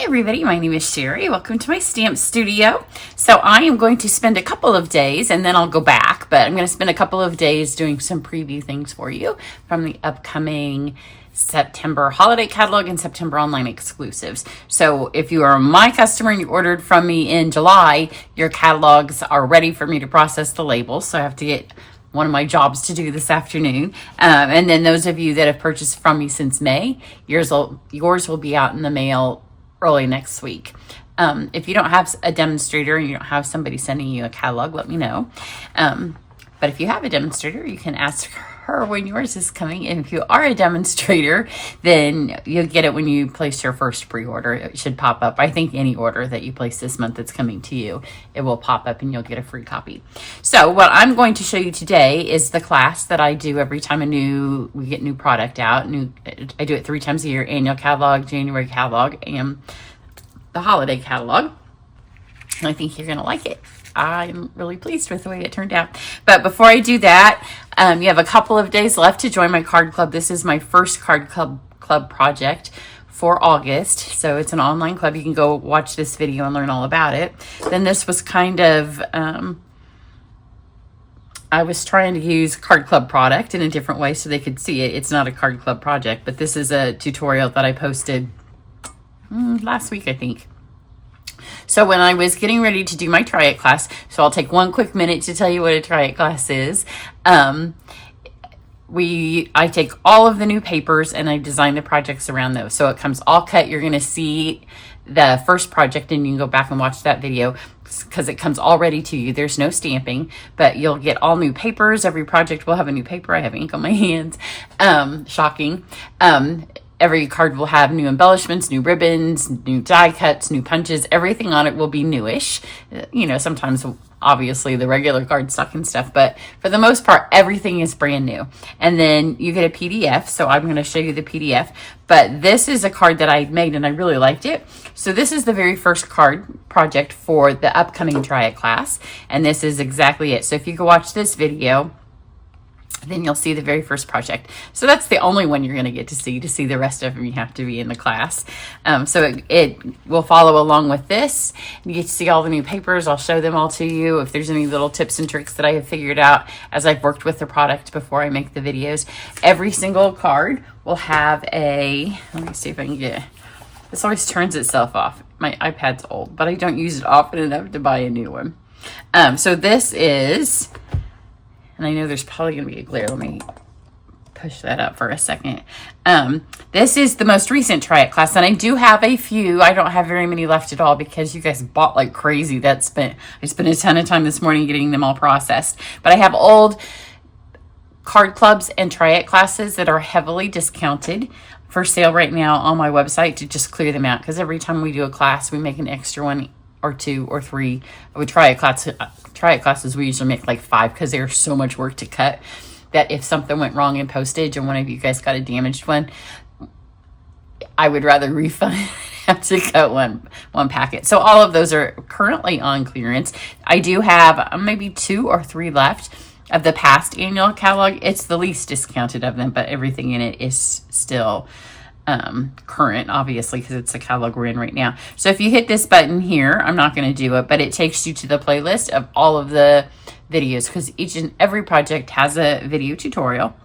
Hey everybody, my name is Sherry. Welcome to my stamp studio. So I am going to spend a couple of days and then I'll go back, but I'm going to spend a couple of days doing some preview things for you from the upcoming September holiday catalog and September online exclusives. So if you are my customer and you ordered from me in July, your catalogs are ready for me to process the labels. So I have to get one of my jobs to do this afternoon. And then those of you that have purchased from me since May, yours will be out in the mail early next week. If you don't have a demonstrator and you don't have somebody sending you a catalog, let me know. But if you have a demonstrator, you can ask her when yours is coming. And if you are a demonstrator, then you'll get it when you place your first pre-order. It should pop up. I think any order that you place this month that's coming to you, it will pop up and you'll get a free copy. So what I'm going to show you today is the class that I do every time we get new product out. I do it 3 times a year: annual catalog, January catalog, and the holiday catalog. And I think you're going to like it. I'm really pleased with the way it turned out. But before I do that, you have a couple of days left to join my card club. This is my first card club project for August. So it's an online club. You can go watch this video and learn all about it. Then this was kind of, I was trying to use card club product in a different way so they could see it. It's not a card club project, but this is a tutorial that I posted last week, I think. So when I was getting ready to do my Try It class, so I'll take one quick minute to tell you what a Try It class is. I take all of the new papers and I design the projects around those. So it comes all cut. You're going to see the first project and you can go back and watch that video because it comes all ready to you. There's no stamping, but you'll get all new papers. Every project will have a new paper. I have ink on my hands. Shocking. Every card will have new embellishments, new ribbons, new die cuts, new punches. Everything on it will be newish. You know, sometimes obviously the regular cardstock and stuff, but for the most part, everything is brand new. And then you get a PDF. So I'm going to show you the PDF, but this is a card that I made and I really liked it. So this is the very first card project for the upcoming Try It class. And this is exactly it. So if you go watch this video, then you'll see the very first project. So that's the only one you're going to get to see. To see the rest of them, you have to be in the class. So it will follow along with this. You get to see all the new papers. I'll show them all to you. If there's any little tips and tricks that I have figured out as I've worked with the product before I make the videos. Every single card will have let me see if I can get, this always turns itself off. My iPad's old, but I don't use it often enough to buy a new one. So this is, and I know there's probably going to be a glare. Let me push that up for a second. This is the most recent Try It class, and I do have a few. I don't have very many left at all because you guys bought like crazy. I spent a ton of time this morning getting them all processed. But I have old card clubs and Try It classes that are heavily discounted for sale right now on my website to just clear them out, because every time we do a class, we make an extra one or 2 or 3. I would Try It classes, we usually make like 5 because there's so much work to cut that if something went wrong in postage and one of you guys got a damaged one, I would rather refund and have to cut one packet. So all of those are currently on clearance. I do have maybe 2 or 3 left of the past annual catalog. It's the least discounted of them, but everything in it is still current, obviously, because it's the catalog we're in right now. So if you hit this button here, I'm not going to do it, but it takes you to the playlist of all of the videos, because each and every project has a video tutorial.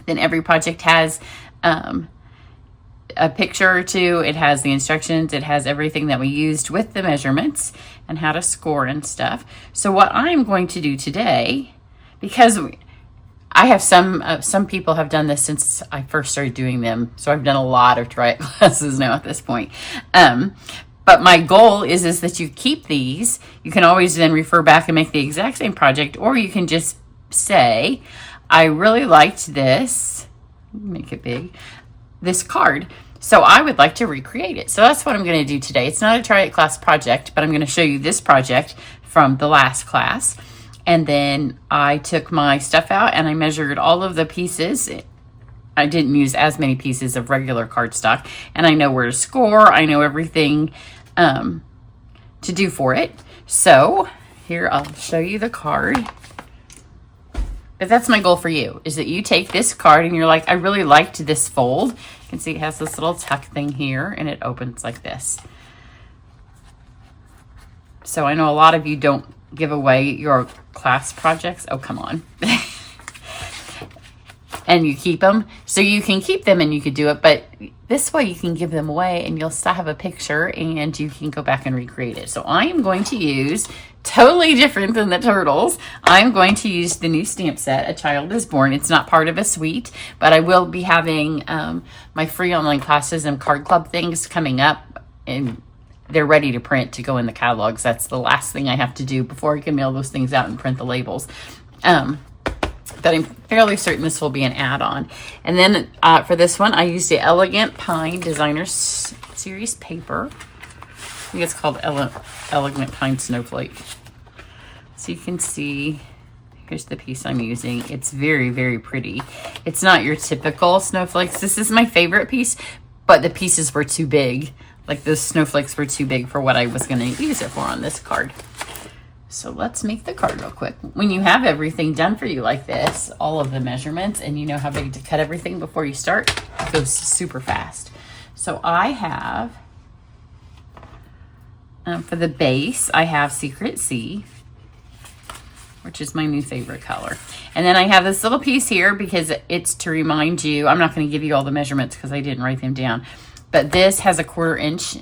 Then every project has a picture or 2. It has the instructions. It has everything that we used with the measurements and how to score and stuff. So what I'm going to do today, because I have some people have done this since I first started doing them. So I've done a lot of Try It classes now at this point. But my goal is that you keep these. You can always then refer back and make the exact same project, or you can just say, I really liked this, make it big, this card. So I would like to recreate it. So that's what I'm going to do today. It's not a Try It class project, but I'm going to show you this project from the last class. And then I took my stuff out and I measured all of the pieces. I didn't use as many pieces of regular cardstock. And I know where to score. I know everything to do for it. So here, I'll show you the card. But that's my goal for you, is that you take this card and you're like, I really liked this fold. can see it has this little tuck thing here, and it opens like this. So I know a lot of you don't give away your class projects. Oh, come on. And you keep them. So you can keep them and you could do it, but this way you can give them away and you'll still have a picture and you can go back and recreate it. So I am going to use, totally different than the turtles, I'm going to use the new stamp set, A Child is Born. It's not part of a suite, but I will be having my free online classes and card club things coming up, and they're ready to print to go in the catalogs. That's the last thing I have to do before I can mail those things out and print the labels. But I'm fairly certain this will be an add-on. And then for this one, I used the Elegant Pine Designer Series paper. I think it's called Elegant Pine Snowflake. So you can see, here's the piece I'm using. It's very, very pretty. It's not your typical snowflakes. This is my favorite piece, but the pieces were too big. Like those snowflakes were too big for what I was going to use it for on this card. So let's make the card real quick. When you have everything done for you like this, all of the measurements, and you know how big to cut everything before you start, it goes super fast. So I have, for the base, I have Secret Sea, which is my new favorite color. And then I have this little piece here because it's to remind you, I'm not going to give you all the measurements because I didn't write them down, but this has a 1/4 inch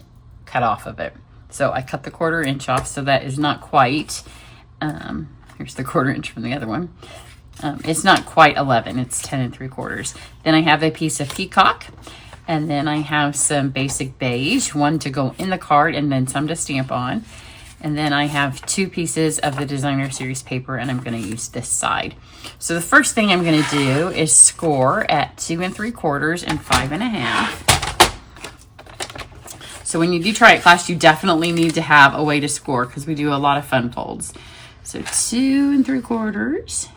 cut off of it. So I cut the 1/4 inch off, so that is not quite, here's the 1/4 inch from the other one. It's not quite 11, it's 10 3/4. Then I have a piece of peacock, and then I have some basic beige, one to go in the card and then some to stamp on. And then I have 2 pieces of the Designer Series paper, and I'm going to use this side. So the first thing I'm going to do is score at 2 3/4 and 5 1/2. So when you do try it class, you definitely need to have a way to score because we do a lot of fun folds. So 2 3/4.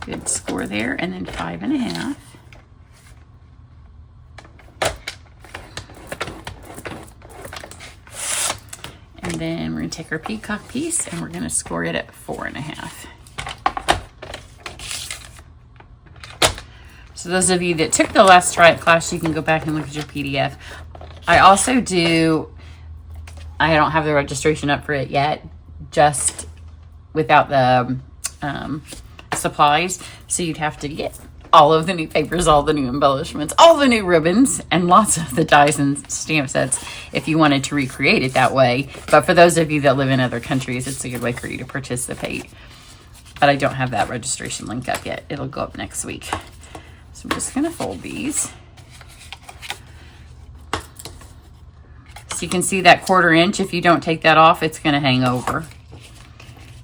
Good score there. And then 5 1/2. And then we're going to take our peacock piece and we're going to score it at 4 1/2. So those of you that took the last Try It class, you can go back and look at your PDF. I also do, I don't have the registration up for it yet, just without the supplies. So you'd have to get all of the new papers, all the new embellishments, all the new ribbons, and lots of the dies and stamp sets if you wanted to recreate it that way. But for those of you that live in other countries, it's a good way for you to participate. But I don't have that registration link up yet. It'll go up next week. So I'm just going to fold these. So you can see that 1/4 inch. If you don't take that off, it's going to hang over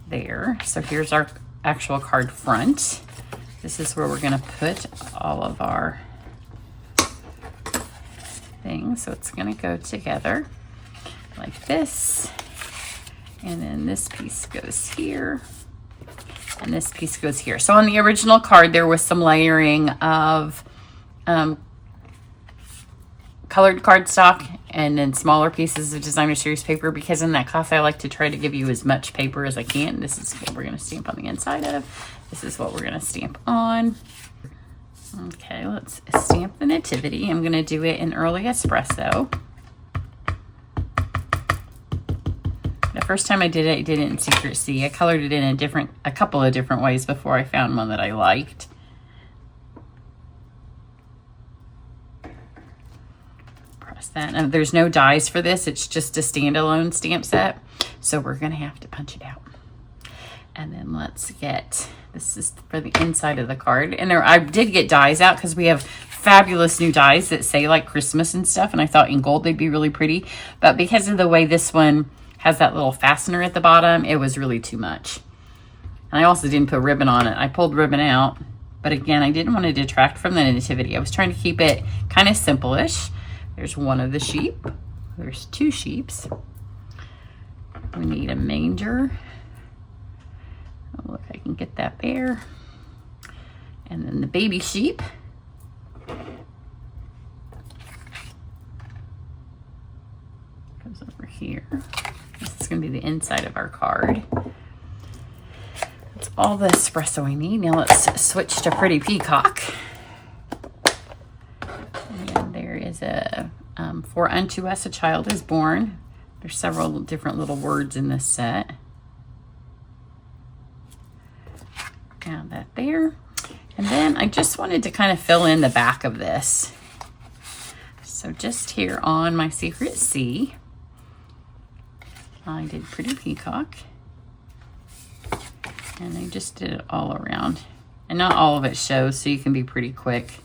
there. So here's our actual card front. This is where we're going to put all of our things. So it's going to go together like this. And then this piece goes here. And this piece goes here. So on the original card, there was some layering of colored cardstock and then smaller pieces of Designer Series paper, because in that class, I like to try to give you as much paper as I can. This is what we're going to stamp on the inside of. This is what we're going to stamp on. Okay, let's stamp the Nativity. I'm going to do it in early espresso. The first time I did it in Secret Sea. I colored it in a couple of different ways before I found one that I liked. Press that. And there's no dies for this. It's just a standalone stamp set. So we're going to have to punch it out. And then let's get, this is for the inside of the card. And I did get dies out because we have fabulous new dies that say like Christmas and stuff. And I thought in gold they'd be really pretty. But because of the way this one has that little fastener at the bottom, it was really too much. And I also didn't put ribbon on it. I pulled ribbon out, but again, I didn't want to detract from the Nativity. I was trying to keep it kind of simple-ish. There's one of the sheep. There's 2 sheeps. We need a manger. Oh, look, I can get that there. And then the baby sheep. Goes over here. This is going to be the inside of our card. Let's all the espresso I need. Now let's switch to Pretty Peacock. And there is a, For unto us a child is born. There's several different little words in this set. Got that there. And then I just wanted to kind of fill in the back of this. So just here on my secret C, I did Pretty Peacock. And I just did it all around. And not all of it shows, so you can be pretty quick.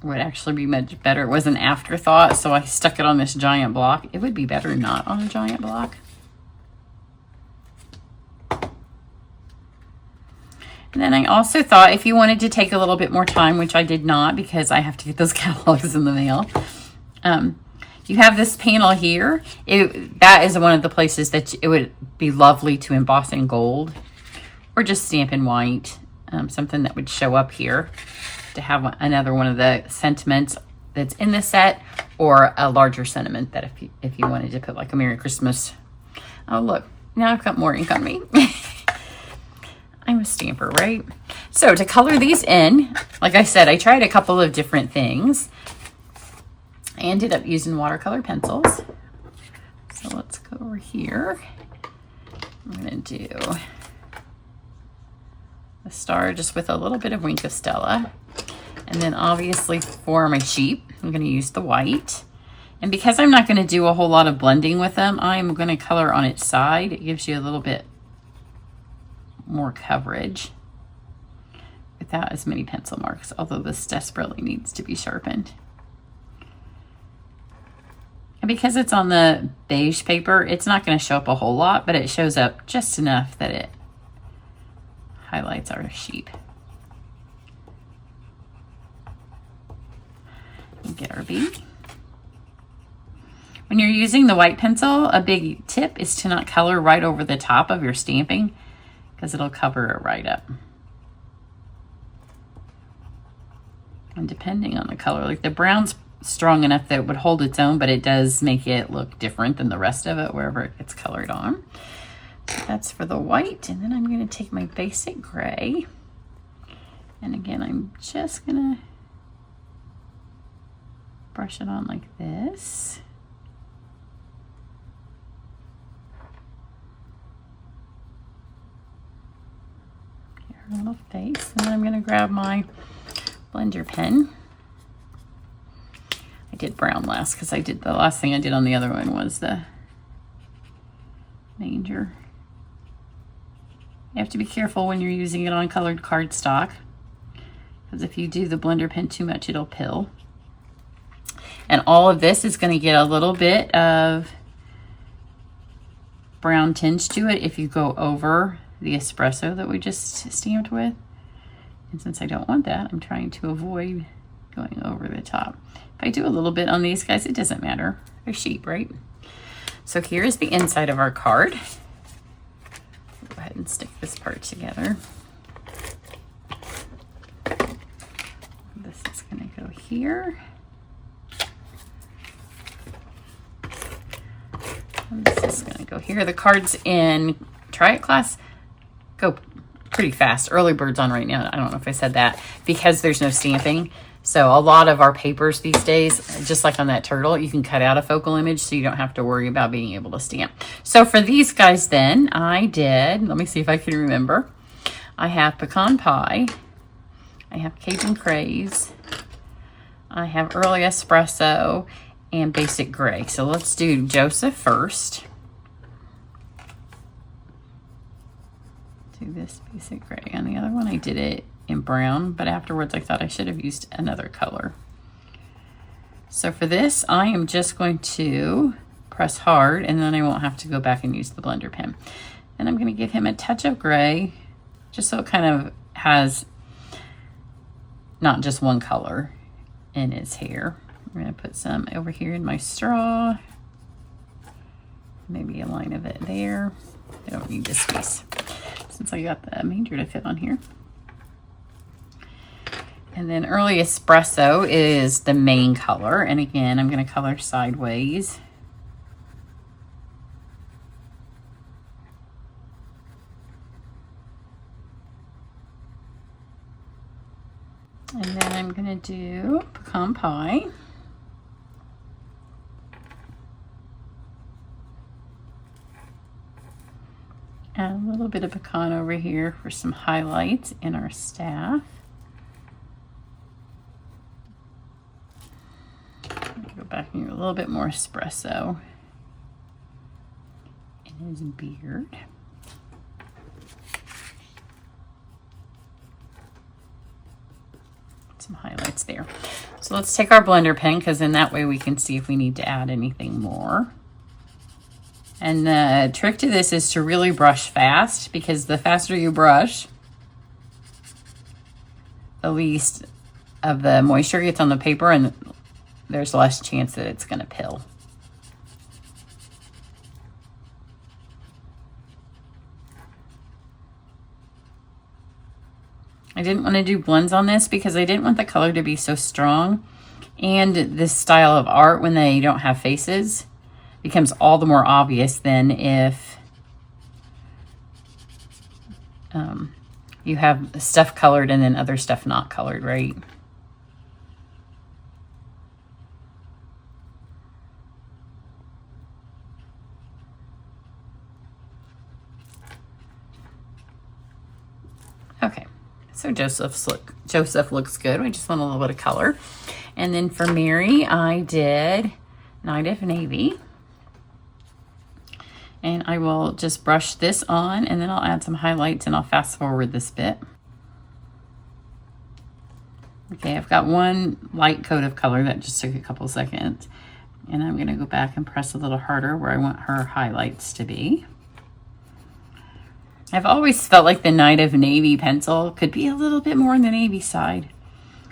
Would actually be much better. It was an afterthought, so I stuck it on this giant block. It would be better not on a giant block. And then I also thought if you wanted to take a little bit more time, which I did not because I have to get those catalogs in the mail. You have this panel here. That is one of the places that it would be lovely to emboss in gold or just stamp in white. Something that would show up here to have another one of the sentiments that's in the set, or a larger sentiment that if you wanted to put like a Merry Christmas. Oh, look, now I've got more ink on me. I'm a stamper, right? So to color these in, like I said, I tried a couple of different things. I ended up using watercolor pencils. So let's go over here. I'm gonna do a star just with a little bit of Wink of Stella. And then obviously for my sheep, I'm going to use the white. And because I'm not going to do a whole lot of blending with them, I'm going to color on its side. It gives you a little bit more coverage without as many pencil marks, although this desperately needs to be sharpened. And because it's on the beige paper, it's not going to show up a whole lot, but it shows up just enough that it highlights our sheep. Get our bee. When you're using the white pencil, a big tip is to not color right over the top of your stamping because it'll cover it right up. And depending on the color, like the brown's strong enough that it would hold its own, but it does make it look different than the rest of it wherever it gets colored on. So that's for the white. And then I'm going to take my basic gray. And again, I'm just going to brush it on like this. Get her little face. And then I'm going to grab my blender pen. I did brown last because the last thing I did on the other one was the manger. You have to be careful when you're using it on colored cardstock, because if you do the blender pen too much, it'll pill. And all of this is going to get a little bit of brown tinge to it if you go over the espresso that we just stamped with. And since I don't want that, I'm trying to avoid going over the top. If I do a little bit on these guys, it doesn't matter. They're sheep, right? So here's the inside of our card. Go ahead and stick this part together. This is going to go here. And this is going to go here. The cards in Try It class go pretty fast. Early bird's on right now. I don't know if I said that, because there's no stamping. So a lot of our papers these days, just like on that turtle, you can cut out a focal image so you don't have to worry about being able to stamp. So for these guys then, I did, let me see if I can remember. I have pecan pie. I have Cajun craze. I have early espresso and basic gray. So let's do Joseph first. Do this basic gray. On the other one, I did it in brown, but afterwards I thought I should have used another color. So for this, I am just going to press hard, and then I won't have to go back and use the blender pen. And I'm going to give him a touch of gray, just so it kind of has not just one color in his hair. I'm going to put some over here in my straw, maybe a line of it there. I don't need this piece since I got the manger to fit on here. And then early espresso is the main color. And again, I'm going to color sideways. And then I'm gonna do pecan pie. Add a little bit of pecan over here for some highlights in our staff. Go back and do a little bit more espresso in his beard. Some highlights there. So let's take our blender pen, because in that way we can see if we need to add anything more. And the trick to this is to really brush fast, because the faster you brush, the least of the moisture gets on the paper and there's less chance that it's going to pill. I didn't want to do blends on this because I didn't want the color to be so strong. And this style of art, when they don't have faces, becomes all the more obvious than if you have stuff colored and then other stuff not colored, right? Okay, so Joseph looks good. We just want a little bit of color. And then for Mary, I did Night of Navy. And I will just brush this on, and then I'll add some highlights, and I'll fast forward this bit. Okay, I've got one light coat of color that just took a couple seconds. And I'm gonna go back and press a little harder where I want her highlights to be. I've always felt like the Night of Navy pencil could be a little bit more on the navy side,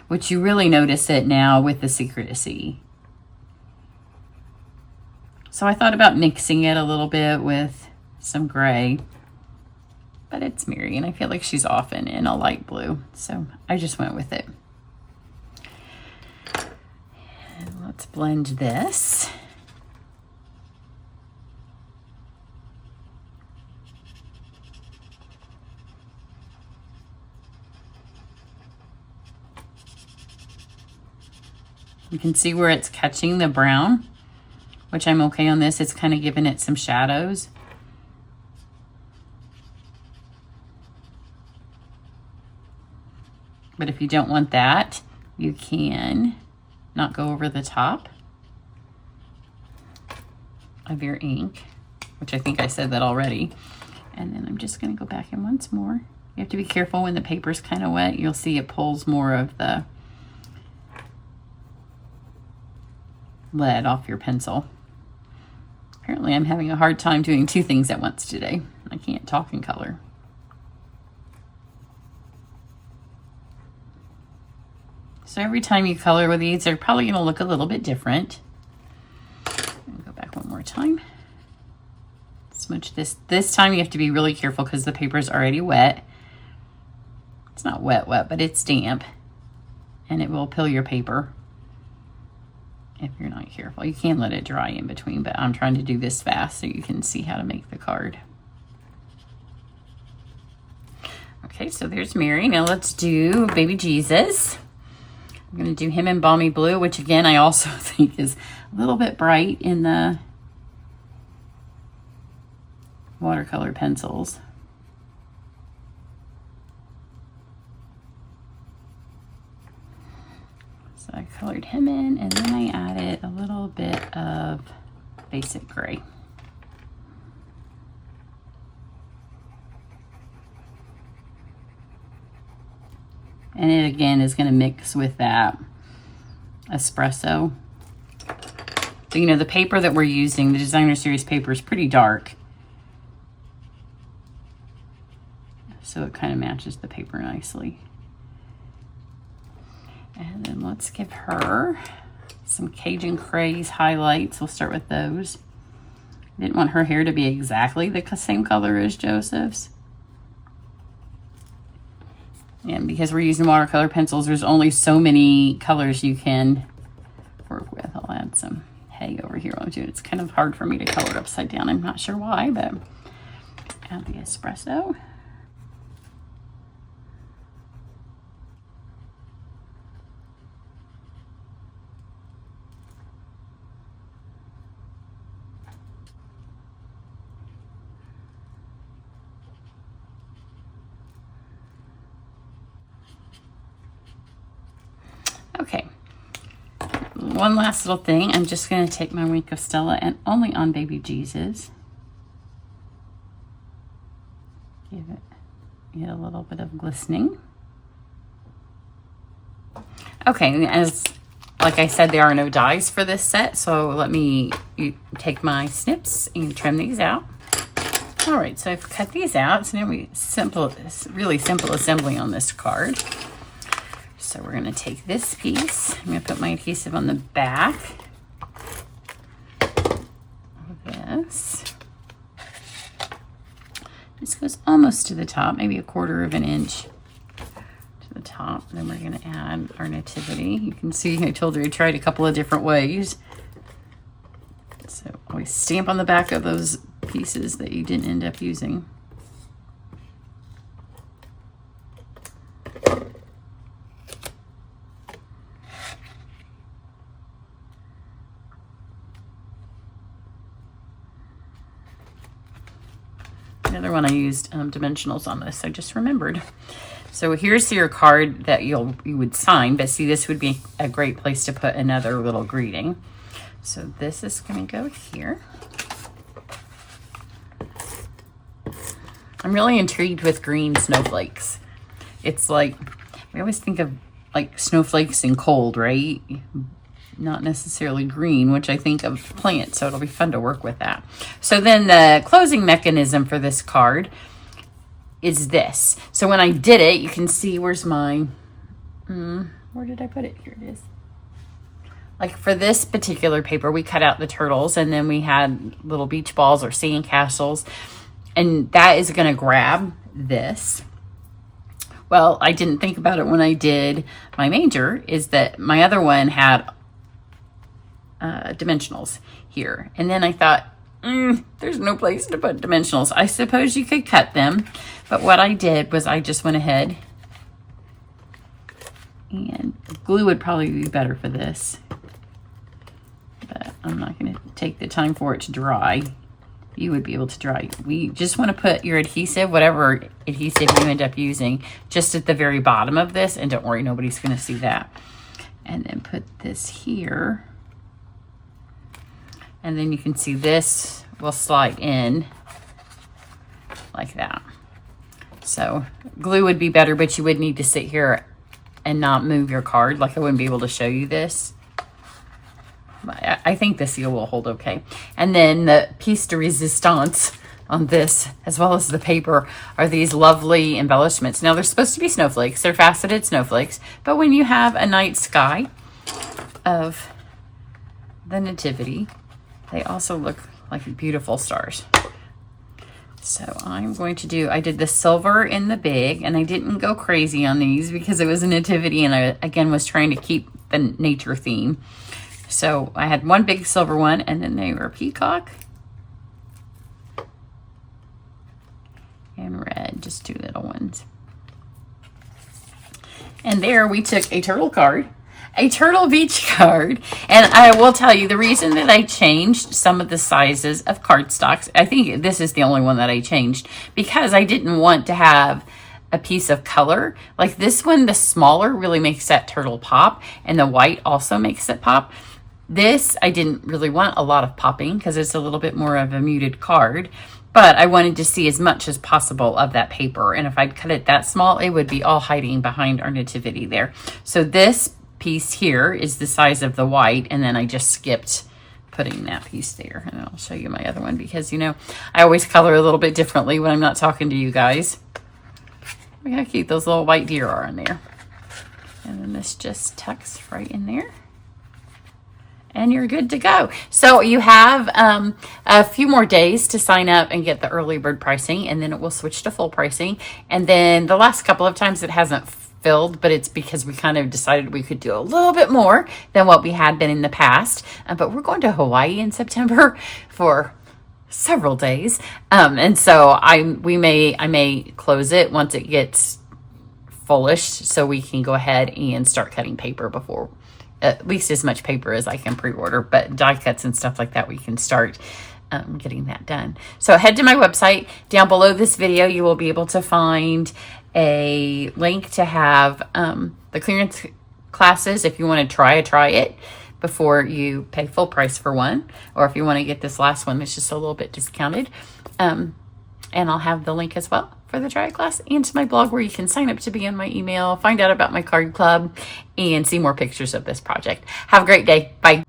which you really notice it now with the Secrecy. So I thought about mixing it a little bit with some gray, but it's Mary and I feel like she's often in a light blue, so I just went with it. And let's blend this. You can see where it's catching the brown, which I'm okay on this. It's kind of giving it some shadows. But if you don't want that, you can not go over the top of your ink, which I think I said that already. And then I'm just gonna go back in once more. You have to be careful when the paper's kind of wet. You'll see it pulls more of the lead off your pencil. Apparently I'm having a hard time doing two things at once today. I can't talk in color. So every time you color with these, they're probably going to look a little bit different. Go back one more time. Smudge this. This time you have to be really careful because the paper is already wet. It's not wet, but it's damp. And it will pill your paper if you're not careful. You can let it dry in between, but I'm trying to do this fast so you can see how to make the card. Okay, so there's Mary. Now let's do Baby Jesus. I'm going to do him in Balmy Blue, which again I also think is a little bit bright in the watercolor pencils. So I colored him in, and then I added a little bit of basic gray. And it again is going to mix with that espresso. So, you know, the paper that we're using, the Designer Series paper, is pretty dark. So it kind of matches the paper nicely. And then let's give her some Cajun Craze highlights. We'll start with those. I didn't want her hair to be exactly the same color as Joseph's. And because we're using watercolor pencils, there's only so many colors you can work with. I'll add some hay over here while I'm doing it. It's kind of hard for me to color it upside down. I'm not sure why, but add the espresso. one last little thing. I'm just going to take my Wink of Stella and only on Baby Jesus. Get a little bit of glistening. Okay, like I said, there are no dies for this set, so let me take my snips and trim these out. All right, so I've cut these out. So now really simple assembly on this card. So we're gonna take this piece. I'm gonna put my adhesive on the back of this. This goes almost to the top, maybe 1/4 of an inch to the top. Then we're gonna add our nativity. You can see I told you I tried a couple of different ways. So always stamp on the back of those pieces that you didn't end up using. The other one I used dimensionals on this, I just remembered. So here's your card that you would sign, but see, this would be a great place to put another little greeting. So this is going to go here. I'm really intrigued with green snowflakes. It's like, we always think of like snowflakes in cold, right? Not necessarily green, which I think of plants, so it'll be fun to work with that. So then the closing mechanism for this card is this. So when I did it, you can see, where's my, where did I put it? Here it is. Like for this particular paper, we cut out the turtles, and then we had little beach balls or sand castles, and that is going to grab this. Well, I didn't think about it when I did my manger, is that my other one had dimensionals here. And then I thought, there's no place to put dimensionals. I suppose you could cut them, but what I did was I just went ahead, and glue would probably be better for this, but I'm not going to take the time for it to dry. You would be able to dry. We just want to put your adhesive, whatever adhesive you end up using, just at the very bottom of this, and don't worry, nobody's going to see that. And then put this here. And then you can see this will slide in like that. So glue would be better, but you would need to sit here and not move your card. Like I wouldn't be able to show you this. But I think the seal will hold okay. And then the piece de resistance on this, as well as the paper, are these lovely embellishments. Now they're supposed to be snowflakes. They're faceted snowflakes. But when you have a night sky of the nativity, they also look like beautiful stars. So I'm going to do, I did the silver in the big, and I didn't go crazy on these because it was a nativity, and I, again, was trying to keep the nature theme. So I had one big silver one, and then they were peacock and red, just 2 little ones. And there we took a turtle card, a Turtle Beach card. And I will tell you, the reason that I changed some of the sizes of cardstocks, I think this is the only one that I changed, because I didn't want to have a piece of color. Like this one, the smaller really makes that turtle pop, and the white also makes it pop. This, I didn't really want a lot of popping because it's a little bit more of a muted card, but I wanted to see as much as possible of that paper. And if I'd cut it that small, it would be all hiding behind our nativity there. So this piece here is the size of the white, and then I just skipped putting that piece there. And I'll show you my other one because, you know, I always color a little bit differently when I'm not talking to you guys. Look how cute those little white deer are in there. And then this just tucks right in there. And you're good to go. So you have a few more days to sign up and get the early bird pricing, and then it will switch to full pricing. And then the last couple of times it hasn't filled, but it's because we kind of decided we could do a little bit more than what we had been in the past. But we're going to Hawaii in September for several days. And so I may close it once it gets fullish, so we can go ahead and start cutting paper before, at least as much paper as I can pre-order, but die cuts and stuff like that, we can start getting that done. So head to my website. Down below this video, you will be able to find a link to have the clearance classes if you want to try it. before you pay full price for one, or if you want to get this last one that's just a little bit discounted. And I'll have the link as well for the Try It class and to my blog where you can sign up to be in my email, find out about my card club, and see more pictures of this project. Have a great day. Bye.